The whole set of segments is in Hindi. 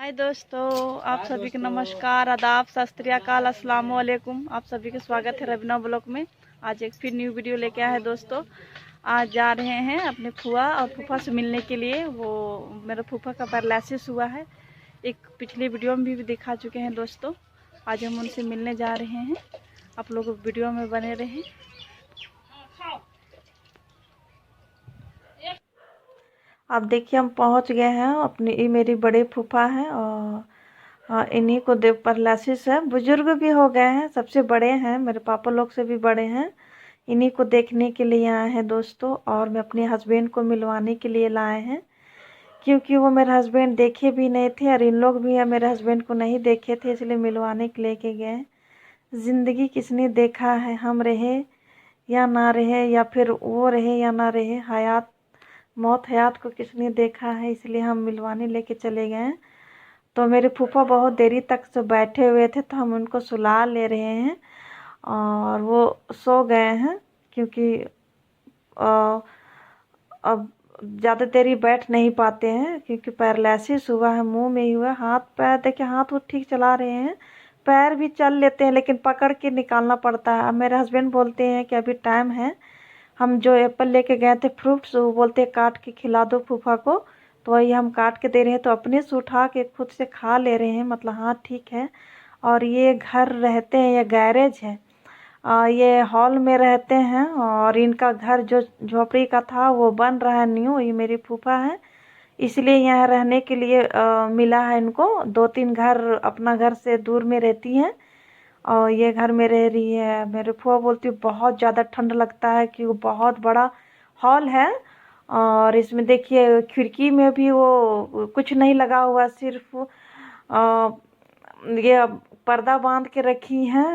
हाय दोस्तों, आप सभी को नमस्कार, आदाब, सत श्री अकाल, अस्सलाम वालेकुम। आप सभी का स्वागत है रवीना ब्लॉग में। आज एक फिर न्यू वीडियो लेके आए हैं दोस्तों। आज जा रहे हैं अपने फूआ और फूफा से मिलने के लिए। वो मेरे फूफा का पैरालिसिस हुआ है, एक पिछली वीडियो में भी दिखा चुके हैं दोस्तों। आज हम उनसे मिलने जा रहे हैं, आप लोग वीडियो में बने रहें। आप देखिए हम पहुंच गए हैं अपनी, ये मेरी बड़े फूफा हैं और इन्हीं को देव पैरालिसिस है। बुजुर्ग भी हो गए हैं, सबसे बड़े हैं, मेरे पापा लोग से भी बड़े हैं। इन्हीं को देखने के लिए आए हैं दोस्तों, और मैं अपने हस्बैंड को मिलवाने के लिए लाए हैं, क्योंकि वो मेरे हस्बैंड देखे भी नहीं थे और इन लोग भी मेरे हस्बैंड को नहीं देखे थे, इसलिए मिलवाने के लेके गए। ज़िंदगी किसने देखा है, हम रहे या ना रहे, या फिर वो रहे या ना रहे, हयात मौत हयात को किसने देखा है, इसलिए हम मिलवाने लेके चले गए। तो मेरे फूफा बहुत देरी तक से बैठे हुए थे, तो हम उनको सुला ले रहे हैं और वो सो गए हैं, क्योंकि अब ज़्यादा देरी बैठ नहीं पाते हैं, क्योंकि पैरालिसिस हुआ है, मुंह में ही हुआ। हाथ पैर देखिए, हाथ वो ठीक चला रहे हैं, पैर भी चल लेते हैं, लेकिन पकड़ के निकालना पड़ता है। अब मेरे हस्बैंड बोलते हैं कि अभी टाइम है, हम जो एप्पल लेके गए थे फ्रूट्स, वो बोलते हैं काट के खिला दो फूफा को, तो वही हम काट के दे रहे हैं। तो अपने से उठा के खुद से खा ले रहे हैं, मतलब हाँ ठीक है। और ये घर रहते हैं, ये गैरेज है, ये हॉल में रहते हैं, और इनका घर जो झोपड़ी का था वो बन रहा है न्यू। ये मेरी फूफा है, इसलिए यहाँ रहने के लिए मिला है इनको। 2-3 घर अपना घर से दूर में रहती हैं और ये घर में रह रही है। मेरे फूफा बोलती है बहुत ज़्यादा ठंड लगता है, कि वो बहुत बड़ा हॉल है, और इसमें देखिए खिड़की में भी वो कुछ नहीं लगा हुआ, सिर्फ ये पर्दा बांध के रखी हैं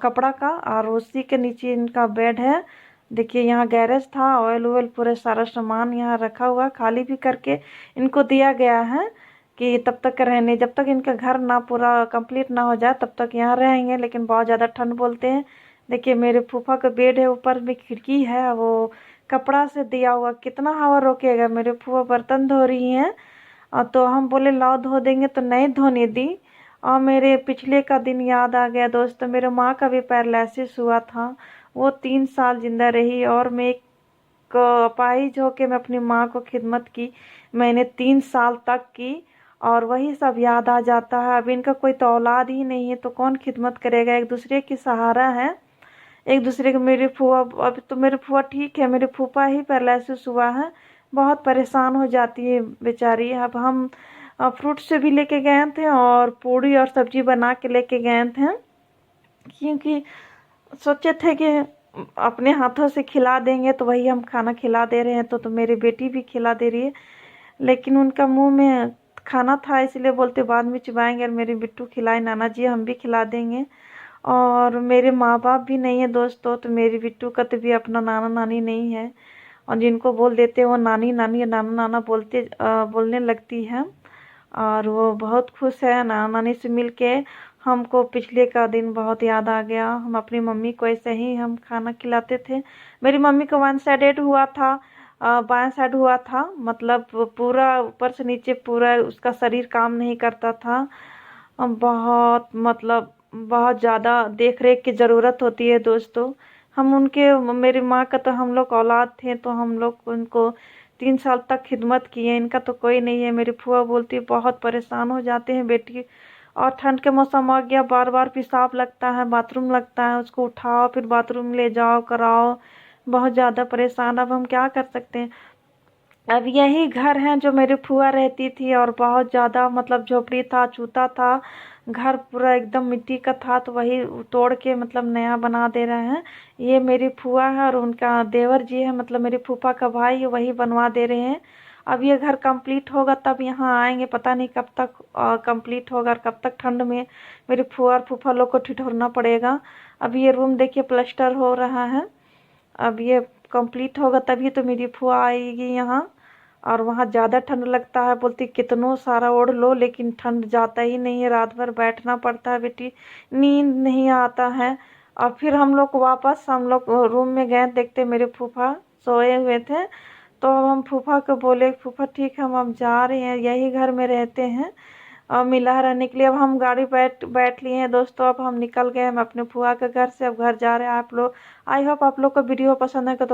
कपड़ा का, और उसी के नीचे इनका बेड है। देखिए यहाँ गैरेज था, ऑयल वॉयल पूरे सारा सामान यहाँ रखा हुआ, खाली भी करके इनको दिया गया है कि तब तक रहने, जब तक इनका घर ना पूरा कंप्लीट ना हो जाए तब तक यहाँ रहेंगे। लेकिन बहुत ज़्यादा ठंड बोलते हैं। देखिए मेरे फूफा का बेड है, ऊपर में खिड़की है, वो कपड़ा से दिया हुआ, कितना हवा रोकेगा। मेरे फूफा बर्तन धो रही हैं, और तो हम बोले लाओ धो देंगे, तो नहीं धोने दी। और मेरे पिछले का दिन याद आ गया दोस्तों, मेरे माँ का भी पैरालिसिस हुआ था, वो 3 साल जिंदा रही, और मैं एक अपाहिज होके मैं अपनी माँ को खिदमत की, मैंने 3 साल तक की, और वही सब याद आ जाता है। अब इनका कोई तो औलाद ही नहीं है, तो कौन खिदमत करेगा, एक दूसरे की सहारा है एक दूसरे के। मेरी फूफा, अभी तो मेरे फूफा ठीक है, मेरे फूफा ही पैरालिसिस हुआ है, बहुत परेशान हो जाती है बेचारी। अब हम फ्रूट से भी लेके गए थे, और पूड़ी और सब्जी बना के लेके गए थे, क्योंकि सोचे थे कि अपने हाथों से खिला देंगे, तो वही हम खाना खिला दे रहे हैं। तो मेरी बेटी भी खिला दे रही है, लेकिन उनका मुंह में खाना था, इसलिए बोलते बाद में चबाएंगे, और मेरी बिट्टू खिलाए, नाना जी हम भी खिला देंगे। और मेरे माँ बाप भी नहीं है दोस्तों, तो मेरी बिट्टू का तो भी अपना नाना नानी नहीं है, और जिनको बोल देते हैं वो नानी नानी या नाना नाना बोलने लगती है। और वो बहुत खुश है नाना नानी से मिलके। हमको पिछले का दिन बहुत याद आ गया, हम अपनी मम्मी को ऐसे ही हम खाना खिलाते थे। मेरी मम्मी को 1 साइडेड हुआ था, बाएं साइड हुआ था, मतलब पूरा ऊपर से नीचे पूरा उसका शरीर काम नहीं करता था। बहुत मतलब बहुत ज़्यादा देख रेख की ज़रूरत होती है दोस्तों। हम उनके, मेरी माँ का तो हम लोग औलाद थे, तो हम लोग उनको 3 साल तक खिदमत किए, इनका तो कोई नहीं है। मेरी फूफा बोलती है बहुत परेशान हो जाते हैं बेटी, और ठंड के मौसम आ गया, बार बार पेशाब लगता है, बाथरूम लगता है, उसको उठाओ फिर बाथरूम ले जाओ कराओ, बहुत ज़्यादा परेशान। अब हम क्या कर सकते हैं। अब यही घर है जो मेरी फुआ रहती थी, और बहुत ज़्यादा मतलब झोपड़ी था, छूता था, घर पूरा एकदम मिट्टी का था, तो वही तोड़ के मतलब नया बना दे रहे हैं। ये मेरी फुआ है, और उनका देवर जी है, मतलब मेरी फूफा का भाई, वही बनवा दे रहे हैं। अब ये घर कंप्लीट होगा तब यहाँ आएंगे, पता नहीं कब तक कंप्लीट होगा, और कब तक ठंड में मेरी फुआ और फूफा लोग को ठिठुरना पड़ेगा। अब ये रूम देखिए प्लास्टर हो रहा है, अब ये कंप्लीट होगा तभी तो मेरी फुआ आएगी यहाँ। और वहाँ ज़्यादा ठंड लगता है, बोलती कितनों सारा ओढ़ लो, लेकिन ठंड जाता ही नहीं है, रात भर बैठना पड़ता है बेटी, नींद नहीं आता है। और फिर हम लोग रूम में गए, देखते मेरे फूफा सोए हुए थे, तो अब हम फूफा को बोले फूफा ठीक है हम अब जा रहे हैं, यही घर में रहते हैं, मिला है रहने के लिए। अब हम गाड़ी बैठ बैठ लिए हैं दोस्तों, अब हम निकल गए हम अपने फुआ के घर से, अब घर जा रहे हैं आप लोग। आई होप आप लोग को वीडियो पसंद है तो